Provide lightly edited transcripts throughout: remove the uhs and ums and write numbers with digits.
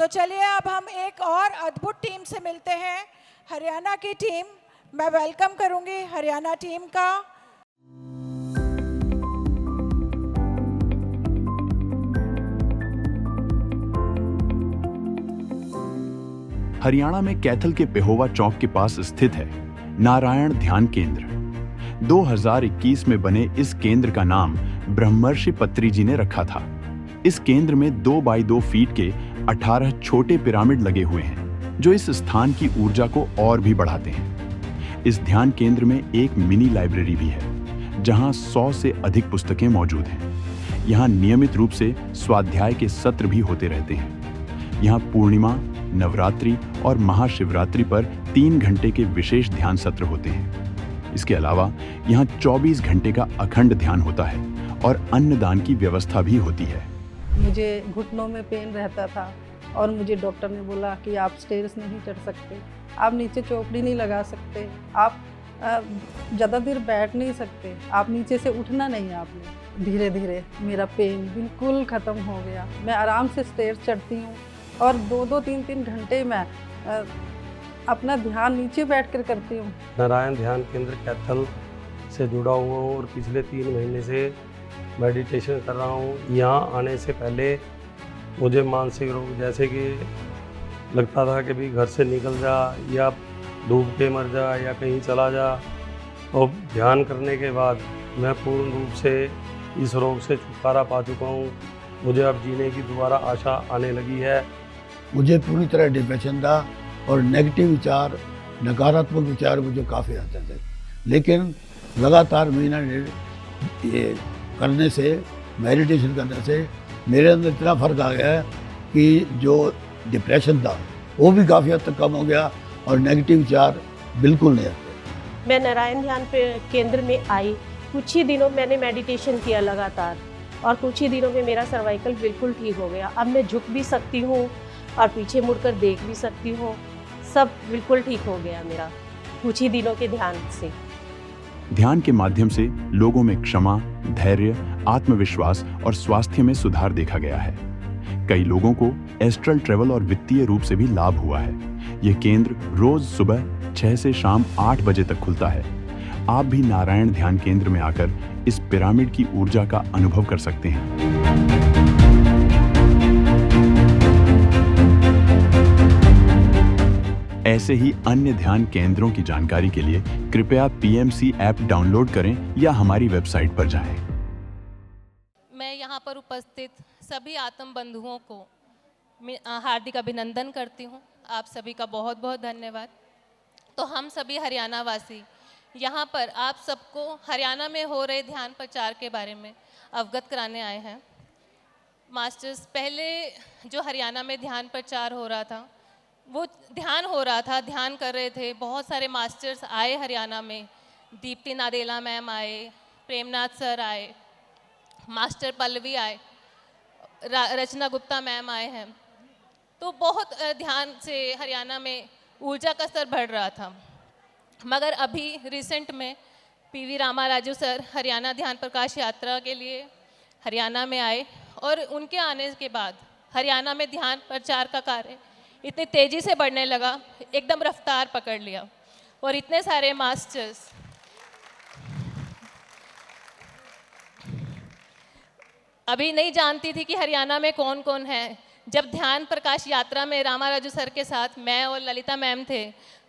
तो चलिए अब हम एक और अद्भुत टीम से मिलते हैं, हरियाणा की टीम। मैं वेलकम करूंगी हरियाणा टीम का। हरियाणा में कैथल के पेहोवा चौक के पास स्थित है नारायण ध्यान केंद्र। 2021 में बने इस केंद्र का नाम ब्रह्मर्षि पत्री जी ने रखा था। इस केंद्र में 2 बाई 2 फीट के 18 छोटे पिरामिड लगे हुए हैं, जो इस स्थान की ऊर्जा को और भी बढ़ाते हैं। इस ध्यान केंद्र में एक मिनी लाइब्रेरी भी है, जहां 100 से अधिक पुस्तकें मौजूद हैं। यहाँ नियमित रूप से स्वाध्याय के सत्र भी होते रहते हैं। यहाँ पूर्णिमा, नवरात्रि और महाशिवरात्रि पर 3 घंटे के विशेष ध्यान सत्र होते हैं। इसके अलावा यहाँ 24 घंटे का अखंड ध्यान होता है और अन्नदान की व्यवस्था भी होती है। मुझे घुटनों में पेन रहता था और मुझे डॉक्टर ने बोला कि आप स्टेयर्स नहीं चढ़ सकते, आप नीचे चौकड़ी नहीं लगा सकते, आप ज़्यादा देर बैठ नहीं सकते, आप नीचे से उठना नहीं। आपने धीरे धीरे मेरा पेन बिल्कुल ख़त्म हो गया। मैं आराम से स्टेयर्स चढ़ती हूँ और 2-2, 3-3 घंटे मैं अपना ध्यान नीचे बैठकर करती हूँ। नारायण ध्यान केंद्र कैथल से जुड़ा हुआ हूँ और पिछले 3 महीने से मेडिटेशन कर रहा हूँ। यहाँ आने से पहले मुझे मानसिक रोग जैसे कि लगता था कि भी घर से निकल जा या डूब के मर जा या कहीं चला जा, और ध्यान करने के बाद मैं पूर्ण रूप से इस रोग से छुटकारा पा चुका हूँ। मुझे अब जीने की दोबारा आशा आने लगी है। मुझे पूरी तरह डिप्रेशन था और नेगेटिव विचार, नकारात्मक विचार मुझे काफ़ी आते थे, लेकिन लगातार महीना ये करने से, मेडिटेशन करने से मेरे अंदर इतना फ़र्क आ गया है कि जो डिप्रेशन था वो भी काफ़ी हद तक कम हो गया और नेगेटिव विचार बिल्कुल नहीं आते। मैं नारायण ध्यान केंद्र में आई, कुछ ही दिनों मैंने मेडिटेशन किया लगातार और कुछ ही दिनों में मेरा सर्वाइकल बिल्कुल ठीक हो गया। अब मैं झुक भी सकती हूँ और पीछे मुड़कर देख भी सकती हूँ। सब बिल्कुल ठीक हो गया मेरा कुछ ही दिनों के ध्यान से। ध्यान के माध्यम से लोगों में क्षमा, धैर्य, आत्मविश्वास और स्वास्थ्य में सुधार देखा गया है। कई लोगों को एस्ट्रल ट्रेवल और वित्तीय रूप से भी लाभ हुआ है। यह केंद्र रोज सुबह 6 से शाम 8 बजे तक खुलता है। आप भी नारायण ध्यान केंद्र में आकर इस पिरामिड की ऊर्जा का अनुभव कर सकते हैं। ऐसे ही अन्य ध्यान केंद्रों की जानकारी के लिए कृपया PMC ऐप डाउनलोड करें या हमारी वेबसाइट पर जाएं। मैं यहाँ पर उपस्थित सभी आत्म बंधुओं को हार्दिक अभिनंदन करती हूँ। आप सभी का बहुत बहुत धन्यवाद। तो हम सभी हरियाणा वासी यहाँ पर आप सबको हरियाणा में हो रहे ध्यान प्रचार के बारे में अवगत कराने आए हैं। मास्टर्स, पहले जो हरियाणा में ध्यान प्रचार हो रहा था, वो ध्यान हो रहा था, ध्यान कर रहे थे। बहुत सारे मास्टर्स आए हरियाणा में, दीप्ति नादेला मैम आए, प्रेमनाथ सर आए, मास्टर पल्लवी आए, रचना गुप्ता मैम आए हैं। तो बहुत ध्यान से हरियाणा में ऊर्जा का स्तर बढ़ रहा था। मगर अभी रिसेंट में PV रामाराजू सर हरियाणा ध्यान प्रकाश यात्रा के लिए हरियाणा में आए और उनके आने के बाद हरियाणा में ध्यान प्रचार का कार्य इतनी तेज़ी से बढ़ने लगा, एकदम रफ्तार पकड़ लिया। और इतने सारे मास्टर्स अभी नहीं जानती थी कि हरियाणा में कौन कौन है। जब ध्यान प्रकाश यात्रा में रामाराजू सर के साथ मैं और ललिता मैम थे,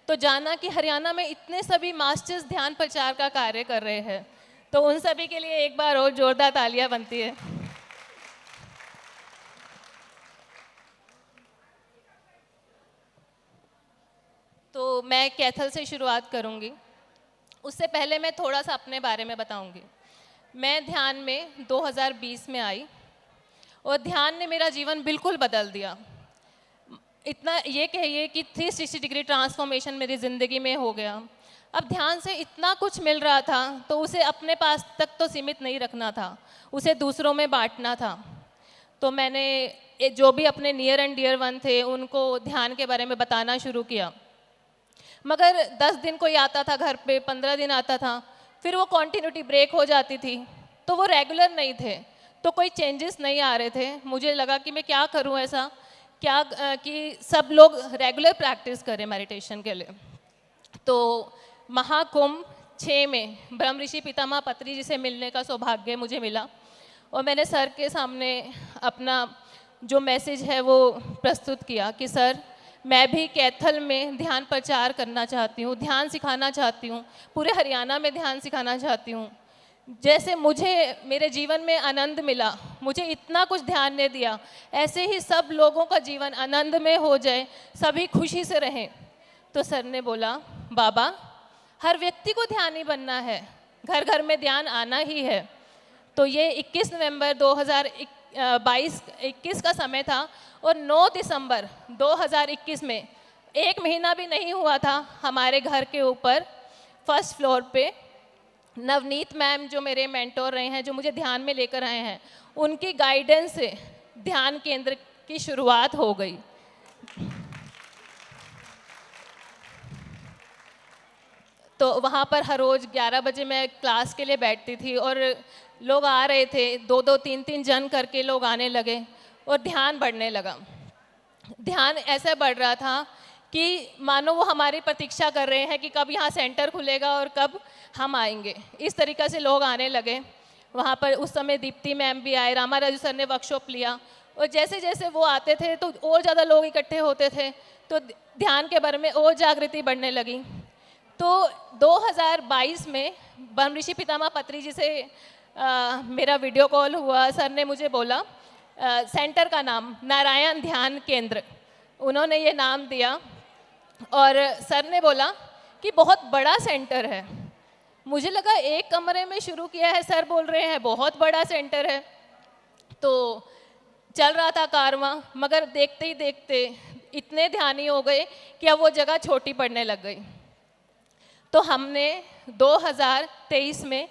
तो जाना कि हरियाणा में इतने सभी मास्टर्स ध्यान प्रचार का कार्य कर रहे हैं। तो उन सभी के लिए एक बार और जोरदार तालियां बनती है। तो मैं कैथल से शुरुआत करूंगी। उससे पहले मैं थोड़ा सा अपने बारे में बताऊंगी। मैं ध्यान में 2020 में आई और ध्यान ने मेरा जीवन बिल्कुल बदल दिया। इतना ये कहिए कि 360 डिग्री ट्रांसफॉर्मेशन मेरी ज़िंदगी में हो गया। अब ध्यान से इतना कुछ मिल रहा था, तो उसे अपने पास तक तो सीमित नहीं रखना था, उसे दूसरों में बांटना था। तो मैंने जो भी अपने नियर एंड डियर वन थे, उनको ध्यान के बारे में बताना शुरू किया। मगर 10 दिन कोई आता था घर पे, 15 दिन आता था, फिर वो कॉन्टिन्यूटी ब्रेक हो जाती थी, तो वो रेगुलर नहीं थे, तो कोई चेंजेस नहीं आ रहे थे। मुझे लगा कि मैं क्या करूं ऐसा कि सब लोग रेगुलर प्रैक्टिस करें मेडिटेशन के लिए। तो महाकुंभ 6 में ब्रह्म ऋषि पितामह पत्री जी से मिलने का सौभाग्य मुझे मिला और मैंने सर के सामने अपना जो मैसेज है वो प्रस्तुत किया कि सर, मैं भी कैथल में ध्यान प्रचार करना चाहती हूँ, ध्यान सिखाना चाहती हूँ, पूरे हरियाणा में ध्यान सिखाना चाहती हूँ। जैसे मुझे मेरे जीवन में आनंद मिला, मुझे इतना कुछ ध्यान ने दिया, ऐसे ही सब लोगों का जीवन आनंद में हो जाए, सभी खुशी से रहें। तो सर ने बोला, बाबा, हर व्यक्ति को ध्यानी बनना है, घर घर में ध्यान आना ही है। तो ये 21 नवंबर 2021 का समय था और 9 दिसंबर 2021 में, 1 महीना भी नहीं हुआ था, हमारे घर के ऊपर फर्स्ट फ्लोर पे नवनीत मैम, जो मेरे मेंटोर रहे हैं, जो मुझे ध्यान में लेकर आए हैं, उनकी गाइडेंस से ध्यान केंद्र की शुरुआत हो गई। तो वहाँ पर हर रोज़ 11 बजे मैं क्लास के लिए बैठती थी और लोग आ रहे थे, 2-2, 3-3 जन करके लोग आने लगे और ध्यान बढ़ने लगा। ध्यान ऐसे बढ़ रहा था कि मानो वो हमारी प्रतीक्षा कर रहे हैं कि कब यहाँ सेंटर खुलेगा और कब हम आएंगे। इस तरीक़े से लोग आने लगे। वहाँ पर उस समय दीप्ति मैम भी आए, रामा राजू सर ने वर्कशॉप लिया और जैसे जैसे वो आते थे तो और ज़्यादा लोग इकट्ठे होते थे, तो ध्यान के बारे में और जागृति बढ़ने लगी। तो 2022 में ब्रह्म ऋषि पितामह पत्री जी से मेरा वीडियो कॉल हुआ। सर ने मुझे बोला, सेंटर का नाम नारायण ध्यान केंद्र, उन्होंने ये नाम दिया और सर ने बोला कि बहुत बड़ा सेंटर है। मुझे लगा एक कमरे में शुरू किया है, सर बोल रहे हैं बहुत बड़ा सेंटर है। तो चल रहा था कारवां, मगर देखते ही देखते इतने ध्यानी हो गए कि अब वो जगह छोटी पड़ने लग गई। तो हमने 2023 में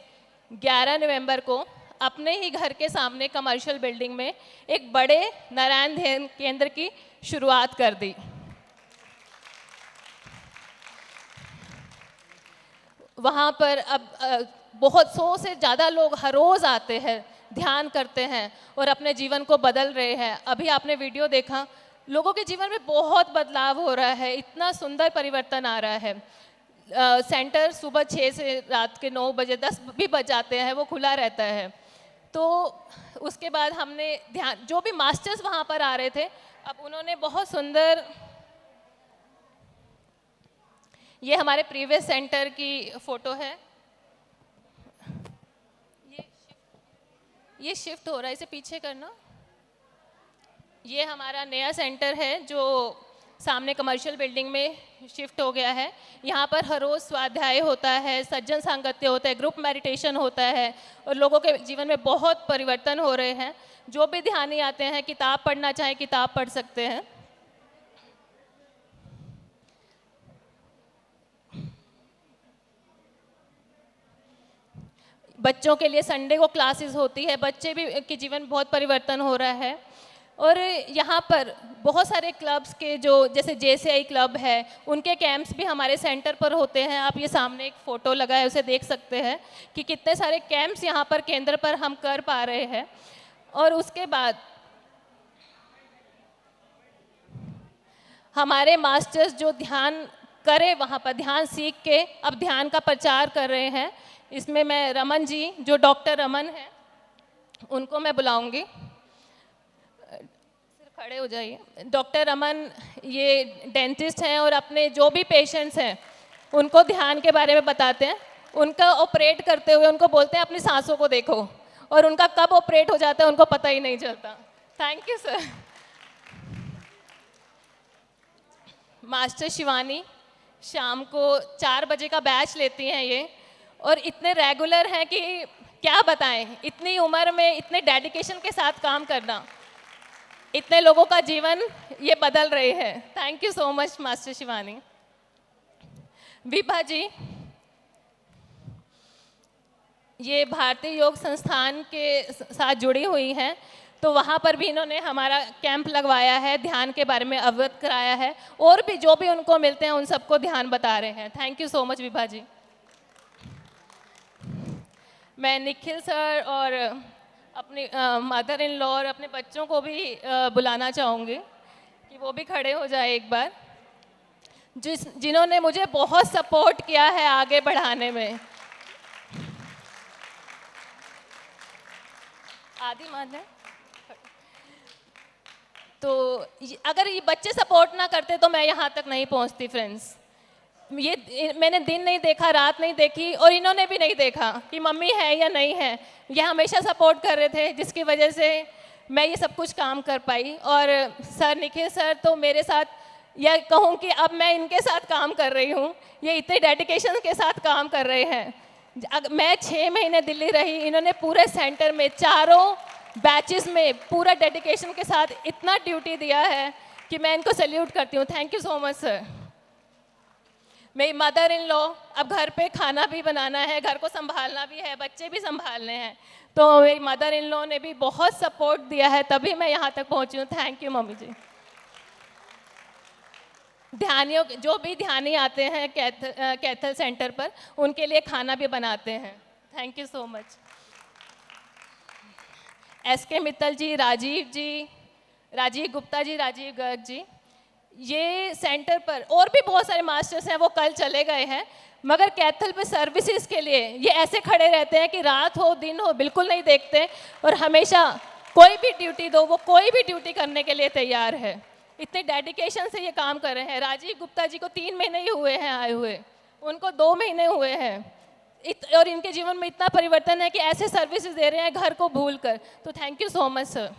11 नवंबर को अपने ही घर के सामने कमर्शियल बिल्डिंग में एक बड़े नारायण ध्यान केंद्र की शुरुआत कर दी। वहाँ पर अब बहुत 100 से ज़्यादा लोग हर रोज़ आते हैं, ध्यान करते हैं और अपने जीवन को बदल रहे हैं। अभी आपने वीडियो देखा, लोगों के जीवन में बहुत बदलाव हो रहा है, इतना सुंदर परिवर्तन आ रहा है। सेंटर सुबह 6 से रात के 9 बजे 10 भी बज जाते हैं, वो खुला रहता है। तो उसके बाद हमने ध्यान, जो भी मास्टर्स वहाँ पर आ रहे थे, अब उन्होंने बहुत सुंदर, ये हमारे प्रीवियस सेंटर की फ़ोटो है, ये शिफ्ट हो रहा है, इसे पीछे करना। ये हमारा नया सेंटर है जो सामने कमर्शियल बिल्डिंग में शिफ्ट हो गया है। यहाँ पर हर रोज़ स्वाध्याय होता है, सज्जन सांगत्य होता है, ग्रुप मेडिटेशन होता है और लोगों के जीवन में बहुत परिवर्तन हो रहे हैं। जो भी ध्यानी आते हैं, किताब पढ़ना चाहें किताब पढ़ सकते हैं। बच्चों के लिए संडे को क्लासेस होती है, बच्चे भी के जीवन में बहुत परिवर्तन हो रहा है। और यहाँ पर बहुत सारे क्लब्स के, जो जैसे JCI क्लब है, उनके कैंप्स भी हमारे सेंटर पर होते हैं। आप ये सामने एक फ़ोटो लगा है, उसे देख सकते हैं कि कितने सारे कैंप्स यहाँ पर केंद्र पर हम कर पा रहे हैं। और उसके बाद हमारे मास्टर्स जो ध्यान करे, वहाँ पर ध्यान सीख के अब ध्यान का प्रचार कर रहे हैं। इसमें मैं रमन जी, जो डॉक्टर रमन हैं, उनको मैं बुलाऊंगी, खड़े हो जाइए। डॉक्टर रमन ये डेंटिस्ट हैं और अपने जो भी पेशेंट्स हैं उनको ध्यान के बारे में बताते हैं। उनका ऑपरेट करते हुए उनको बोलते हैं अपनी सांसों को देखो, और उनका कब ऑपरेट हो जाता है उनको पता ही नहीं चलता। Thank you sir. Master Shivani शाम को 4 बजे का बैच लेती हैं ये, और इतने रेगुलर हैं कि क्या बताएं। इतनी उम्र में इतने डेडिकेशन के साथ काम करना, इतने लोगों का जीवन ये बदल रहे हैं। Thank you so much master Shivani. Vibha ji ये भारतीय योग संस्थान के साथ जुड़ी हुई हैं, तो वहाँ पर भी इन्होंने हमारा कैंप लगवाया है, ध्यान के बारे में अवगत कराया है, और भी जो भी उनको मिलते हैं उन सबको ध्यान बता रहे हैं। Thank you so much Vibha ji. मैं निखिल सर और अपनी मदर इन लॉ और अपने बच्चों को भी बुलाना चाहूँगी। कि वो भी खड़े हो जाए एक बार, जिन्होंने मुझे बहुत सपोर्ट किया है आगे बढ़ाने में। आदि मान है तो अगर ये बच्चे सपोर्ट ना करते तो मैं यहाँ तक नहीं पहुँचती फ्रेंड्स। ये मैंने दिन नहीं देखा, रात नहीं देखी, और इन्होंने भी नहीं देखा कि मम्मी है या नहीं है। ये हमेशा सपोर्ट कर रहे थे, जिसकी वजह से मैं ये सब कुछ काम कर पाई। और सर निखिल सर तो मेरे साथ, या कहूँ कि अब मैं इनके साथ काम कर रही हूँ, ये इतने डेडिकेशन के साथ काम कर रहे हैं। मैं 6 महीने दिल्ली रही, इन्होंने पूरे सेंटर में चारों बैचेस में पूरा डेडिकेशन के साथ इतना ड्यूटी दिया है कि मैं इनको सैल्यूट करती हूँ। Thank you so much sir. मेरी मदर इन लॉ, अब घर पे खाना भी बनाना है, घर को संभालना भी है, बच्चे भी संभालने हैं, तो मेरी मदर इन लॉ ने भी बहुत सपोर्ट दिया है, तभी मैं यहाँ तक पहुँची हूँ। थैंक यू मम्मी जी। ध्यानियों, जो भी ध्यानी आते हैं कैथल सेंटर पर, उनके लिए खाना भी बनाते हैं। Thank you so much. SK Mittal ji, Rajeev Gupta ji, Rajeev Garg ji, ये सेंटर पर और भी बहुत सारे मास्टर्स हैं, वो कल चले गए हैं, मगर कैथल पे सर्विसेज के लिए ये ऐसे खड़े रहते हैं कि रात हो दिन हो बिल्कुल नहीं देखते, और हमेशा कोई भी ड्यूटी दो वो कोई भी ड्यूटी करने के लिए तैयार है। इतने डेडिकेशन से ये काम कर रहे हैं। राजीव गुप्ता जी को 3 महीने ही हुए हैं आए हुए, उनको 2 महीने हुए हैं, और इनके जीवन में इतना परिवर्तन है कि ऐसे सर्विसेज दे रहे हैं घर को भूल कर। तो thank you so much sir.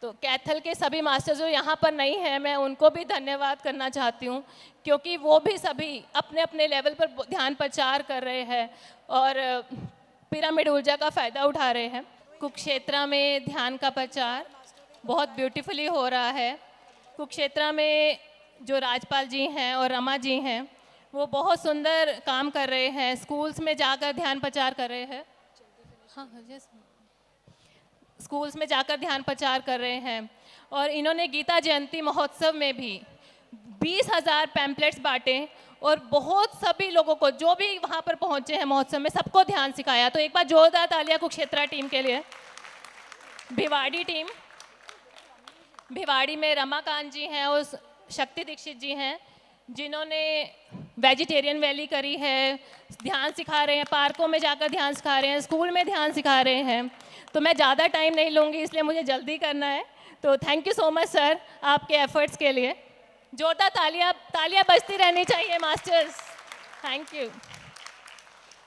तो कैथल के सभी मास्टर्स जो यहाँ पर नहीं हैं, मैं उनको भी धन्यवाद करना चाहती हूँ, क्योंकि वो भी सभी अपने अपने लेवल पर ध्यान प्रचार कर रहे हैं और पिरामिड ऊर्जा का फ़ायदा उठा रहे हैं। कुरुक्षेत्र में ध्यान का प्रचार बहुत ब्यूटीफुली हो रहा है। कुरुक्षेत्र में जो राजपाल जी हैं और रमा जी हैं, वो बहुत सुंदर काम कर रहे हैं, स्कूल्स में जाकर ध्यान प्रचार कर रहे हैं। हाँ यस, स्कूल्स में जाकर ध्यान प्रचार कर रहे हैं। और इन्होंने गीता जयंती महोत्सव में भी 20,000 पैम्पलेट्स बांटे, और बहुत सभी लोगों को जो भी वहाँ पर पहुँचे हैं महोत्सव में, सबको ध्यान सिखाया। तो एक बार जोरदार तालियां कुरुक्षेत्र टीम के लिए। भिवाड़ी टीम, भिवाड़ी में रमाकांत जी हैं और शक्ति दीक्षित जी हैं, जिन्होंने वेजिटेरियन वैली करी है, ध्यान सिखा रहे हैं, पार्कों में जाकर ध्यान सिखा रहे हैं, स्कूल में ध्यान सिखा रहे हैं। तो मैं ज़्यादा टाइम नहीं लूँगी, इसलिए मुझे जल्दी करना है। तो thank you so much sir आपके एफर्ट्स के लिए। जोरदार तालियां बजती रहनी चाहिए मास्टर्स। Thank you.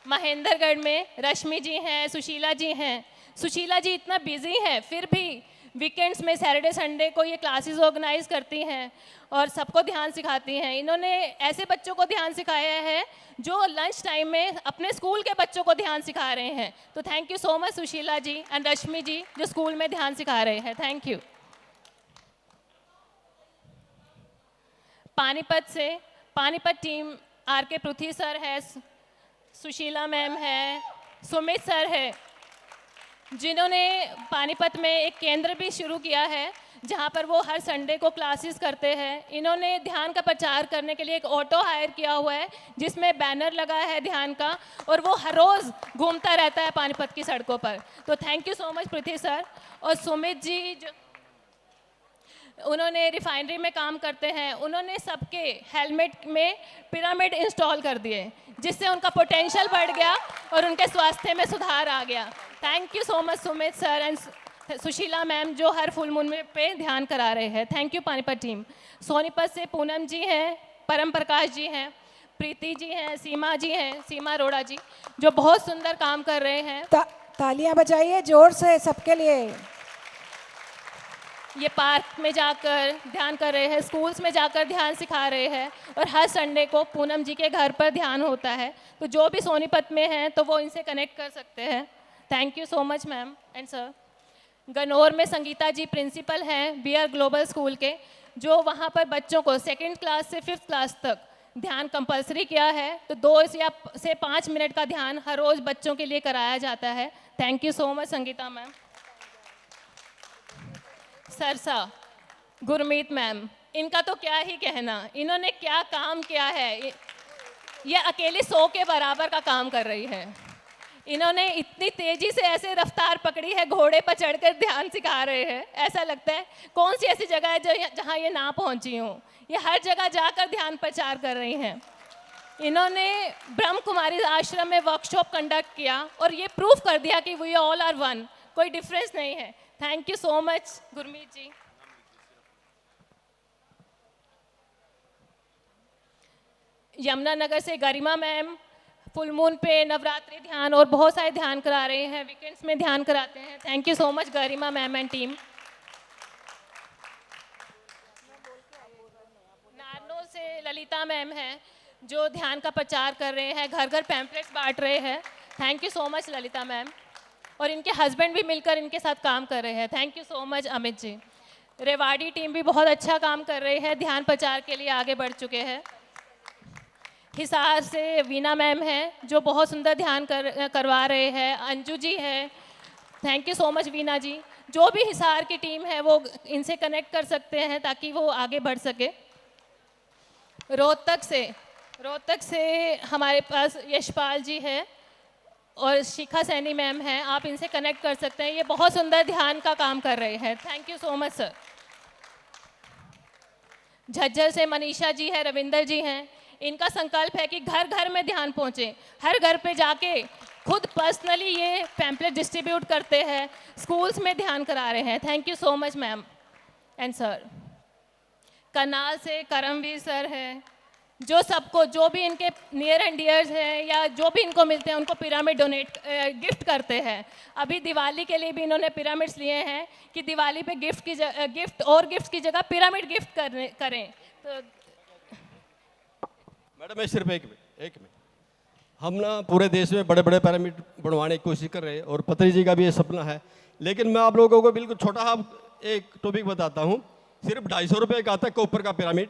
महेंद्रगढ़ में रश्मि जी हैं, सुशीला जी हैं। सुशीला जी इतना बिजी हैं, फिर भी वीकेंड्स में सैटरडे संडे को ये क्लासेस ऑर्गेनाइज करती हैं और सबको ध्यान सिखाती हैं। इन्होंने ऐसे बच्चों को ध्यान सिखाया है जो लंच टाइम में अपने स्कूल के बच्चों को ध्यान सिखा रहे हैं। तो thank you so much Sushila ji and Rashmi ji, जो स्कूल में ध्यान सिखा रहे हैं। Thank you. Panipat team RK Prithvi sir है, सुशीला मैम है, सुमित सर है, जिन्होंने पानीपत में एक केंद्र भी शुरू किया है जहाँ पर वो हर संडे को क्लासेस करते हैं। इन्होंने ध्यान का प्रचार करने के लिए एक ऑटो हायर किया हुआ है जिसमें बैनर लगा है ध्यान का, और वो हर रोज़ घूमता रहता है पानीपत की सड़कों पर। तो thank you so much Prithvi sir. और सुमित जी जो उन्होंने रिफाइनरी में काम करते हैं, उन्होंने सबके हेलमेट में पिरामिड इंस्टॉल कर दिए, जिससे उनका पोटेंशियल बढ़ गया और उनके स्वास्थ्य में सुधार आ गया। Thank you so much Sumit sir and Sushila ma'am, जो हर फुल मून में पे ध्यान करा रहे हैं। Thank you Panipat team. Sonipat से पूनम जी हैं, परम प्रकाश जी हैं, प्रीति जी हैं, सीमा जी हैं, सीमा अरोड़ा जी, जो बहुत सुंदर काम कर रहे हैं। तालियां बजाइए जोर से सबके लिए। ये पार्क में जाकर ध्यान कर रहे हैं, स्कूल्स में जाकर ध्यान सिखा रहे हैं, और हर संडे को पूनम जी के घर पर ध्यान होता है। तो जो भी सोनीपत में हैं तो वो इनसे कनेक्ट कर सकते हैं। Thank you so much ma'am and sir. Ganaur में संगीता जी प्रिंसिपल हैं BR ग्लोबल स्कूल के, जो वहाँ पर बच्चों को 2nd क्लास से 5th क्लास तक ध्यान कंपलसरी किया है। तो 2 से 5 मिनट का ध्यान हर रोज़ बच्चों के लिए कराया जाता है। Thank you so much Sangeeta ma'am. Sirsa Gurmeet ma'am, इनका तो क्या ही कहना, इन्होंने क्या काम किया है। ये अकेली 100 के बराबर का काम कर रही है। इन्होंने इतनी तेजी से ऐसे रफ्तार पकड़ी है, घोड़े पर चढ़कर ध्यान सिखा रहे हैं। ऐसा लगता है कौन सी ऐसी जगह है जहाँ ये ना पहुँची हूँ। ये हर जगह जाकर ध्यान प्रचार कर रही हैं। इन्होंने ब्रह्म कुमारी आश्रम में वर्कशॉप कंडक्ट किया और ये प्रूफ कर दिया कि वी ऑल आर वन, कोई डिफरेंस नहीं है। Thank you so much Gurmeet ji. Yamunanagar से गरिमा मैम फुल मून पे नवरात्रि ध्यान और बहुत सारे ध्यान करा रहे हैं, वीकेंड्स में ध्यान कराते हैं। Thank you so much Garima ma'am and team. Narnaul से ललिता मैम हैं जो ध्यान का प्रचार कर रहे हैं, घर घर पैम्पलेट्स बांट रहे हैं। Thank you so much Lalita ma'am. और इनके हस्बैंड भी मिलकर इनके साथ काम कर रहे हैं। Thank you so much Amit ji. Rewari team भी बहुत अच्छा काम कर रही है, ध्यान प्रचार के लिए आगे बढ़ चुके हैं। हिसार से वीना मैम हैं जो बहुत सुंदर ध्यान करवा रहे हैं। अंजू जी है, thank you so much Veena ji. जो भी हिसार की टीम है वो इनसे कनेक्ट कर सकते हैं ताकि वो आगे बढ़ सके। रोहतक से हमारे पास यशपाल जी है और शिखा सैनी मैम हैं, आप इनसे कनेक्ट कर सकते हैं। ये बहुत सुंदर ध्यान का काम कर रहे हैं। Thank you so much sir. Jhajjar से मनीषा जी है, रविंदर जी हैं। इनका संकल्प है कि घर घर में ध्यान पहुँचे, हर घर पे जाके खुद पर्सनली ये पैम्पलेट डिस्ट्रीब्यूट करते हैं, स्कूल्स में ध्यान करा रहे हैं। Thank you so much ma'am and sir. Karnal से करमवीर सर हैं जो सबको, जो भी इनके नियर एंड डियर्स हैं या जो भी इनको मिलते हैं उनको पिरामिड गिफ्ट करते हैं। अभी दिवाली के लिए भी इन्होंने पिरामिड्स लिए हैं कि दिवाली पे गिफ्ट की जगह पिरामिड गिफ्ट करें। तो मैडम मैं सिर्फ एक मिनट हम ना पूरे देश में बड़े बड़े पिरामिड बनवाने की कोशिश कर रहे हैं और पत्री जी का भी ये सपना है। लेकिन मैं आप लोगों को बिल्कुल छोटा सा एक टॉपिक बताता हूँ। सिर्फ 250 रुपये का आता है कॉपर का पिरामिड।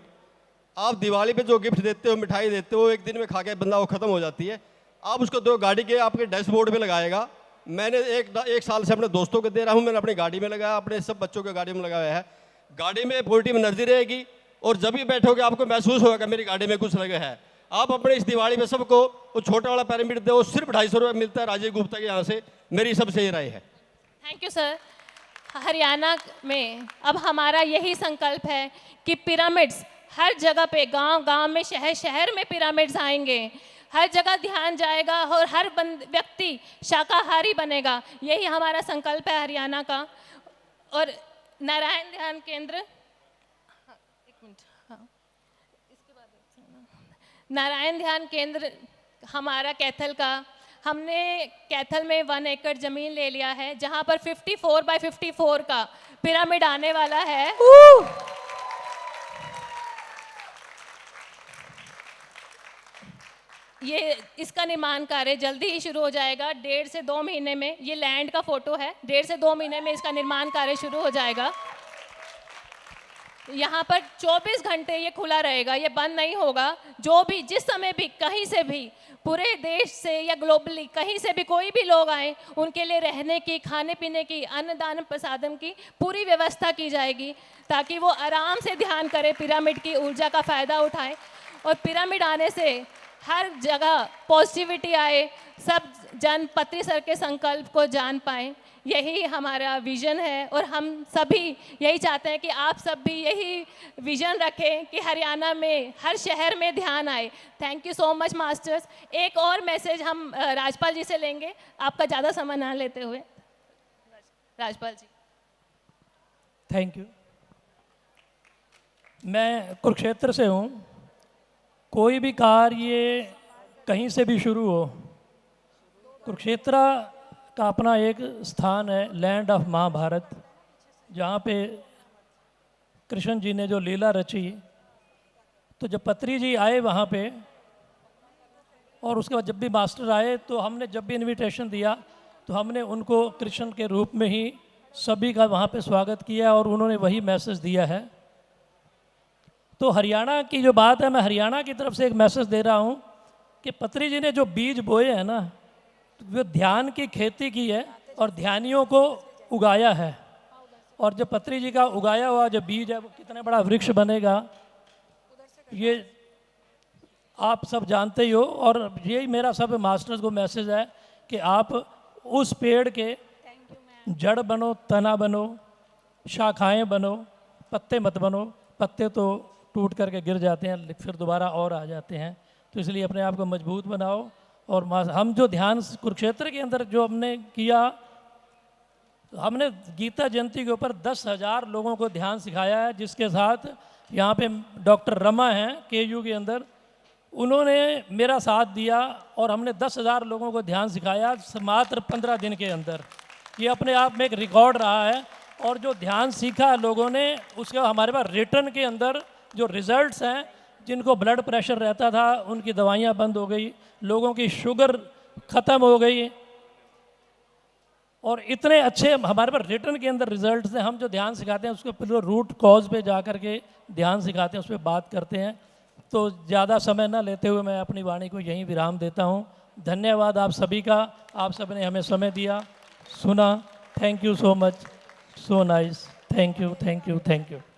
आप दिवाली पे जो गिफ्ट देते हो, मिठाई देते हो, एक दिन में खा के बंदा वो ख़त्म हो जाती है। आप उसको दो गाड़ी के आपके डैशबोर्ड पे लगाएगा। मैंने एक साल से अपने दोस्तों को दे रहा हूँ, मैंने अपनी गाड़ी में लगाया, अपने सब बच्चों के गाड़ी में लगाया है। गाड़ी में पॉजिटिव एनर्जी रहेगी और जब भी बैठोगे आपको महसूस होगा मेरी गाड़ी में कुछ लगा है। आप अपने इस दिवाली में सबको वो छोटा वाला पिरामिड दो, सिर्फ 250 रुपये मिलता है राजीव गुप्ता के यहाँ से। मेरी सबसे ये राय है। Thank you sir. हरियाणा में अब हमारा यही संकल्प है कि पिरामिड्स हर जगह पे, गांव में, शहर में पिरामिड्स आएंगे, हर जगह ध्यान जाएगा और हर व्यक्ति शाकाहारी बनेगा। यही हमारा संकल्प है हरियाणा का। और नारायण ध्यान केंद्र, नारायण ध्यान केंद्र हमारा कैथल का, हमने कैथल में 1 एकड़ ज़मीन ले लिया है जहां पर 54 बाय 54 का पिरामिड आने वाला है। ये इसका निर्माण कार्य जल्दी ही शुरू हो जाएगा, 1.5 से 2 महीने में। ये लैंड का फोटो है, 1.5 से 2 महीने में इसका निर्माण कार्य शुरू हो जाएगा। यहाँ पर 24 घंटे ये खुला रहेगा, ये बंद नहीं होगा। जो भी जिस समय भी कहीं से भी पूरे देश से या ग्लोबली कहीं से भी कोई भी लोग आए, उनके लिए रहने की, खाने पीने की, अन्नदान प्रसादम की पूरी व्यवस्था की जाएगी ताकि वो आराम से ध्यान करें, पिरामिड की ऊर्जा का फ़ायदा उठाएं। और पिरामिड आने से हर जगह पॉजिटिविटी आए, सब जन पत्री सर के संकल्प को जान पाएं। यही हमारा विज़न है और हम सभी यही चाहते हैं कि आप सब भी यही विज़न रखें कि हरियाणा में हर शहर में ध्यान आए। Thank you so much masters. एक और मैसेज हम राजपाल जी से लेंगे, आपका ज़्यादा समय ना लेते हुए। राजपाल जी। Thank you. मैं कुरुक्षेत्र से हूँ। कोई भी कार्य कहीं से भी शुरू हो, कुरुक्षेत्र का अपना एक स्थान है, लैंड ऑफ महाभारत, जहाँ पे कृष्ण जी ने जो लीला रची। तो जब पत्री जी आए वहाँ पे और उसके बाद जब भी मास्टर आए तो हमने जब भी इनविटेशन दिया तो हमने उनको कृष्ण के रूप में ही सभी का वहाँ पे स्वागत किया और उन्होंने वही मैसेज दिया है। तो हरियाणा की जो बात है, मैं हरियाणा की तरफ से एक मैसेज दे रहा हूँ कि पत्री जी ने जो बीज बोए हैं ना, वो ध्यान की खेती की है और ध्यानियों को उगाया है। और जो पत्री जी का उगाया हुआ जो बीज है वो कितना बड़ा वृक्ष बनेगा ये आप सब जानते ही हो। और यही मेरा सब मास्टर्स को मैसेज है कि आप उस पेड़ के जड़ बनो, तना बनो, शाखाएं बनो, पत्ते मत बनो। पत्ते तो टूट करके गिर जाते हैं, फिर दोबारा और आ जाते हैं। तो इसलिए अपने आप को मजबूत बनाओ। और हम जो ध्यान कुरुक्षेत्र के अंदर जो हमने किया, हमने गीता जयंती के ऊपर 10,000 लोगों को ध्यान सिखाया है, जिसके साथ यहाँ पे डॉक्टर रमा हैं KU के अंदर, उन्होंने मेरा साथ दिया और हमने 10,000 लोगों को ध्यान सिखाया मात्र 15 दिन के अंदर। ये अपने आप में एक रिकॉर्ड रहा है। और जो ध्यान सीखा लोगों ने, उसका हमारे पास रिटर्न के अंदर जो रिजल्ट्स हैं, जिनको ब्लड प्रेशर रहता था उनकी दवाइयाँ बंद हो गई, लोगों की शुगर ख़त्म हो गई, और इतने अच्छे हमारे पास रिटर्न के अंदर रिजल्ट्स हैं। हम जो ध्यान सिखाते हैं उसको पूरे रूट कॉज पे जा कर के ध्यान सिखाते हैं, उस पर बात करते हैं। तो ज़्यादा समय ना लेते हुए मैं अपनी वाणी को यहीं विराम देता हूँ। धन्यवाद आप सभी का, आप सब ने हमें समय दिया, सुना। Thank you so much, so nice. Thank you, thank you, thank you.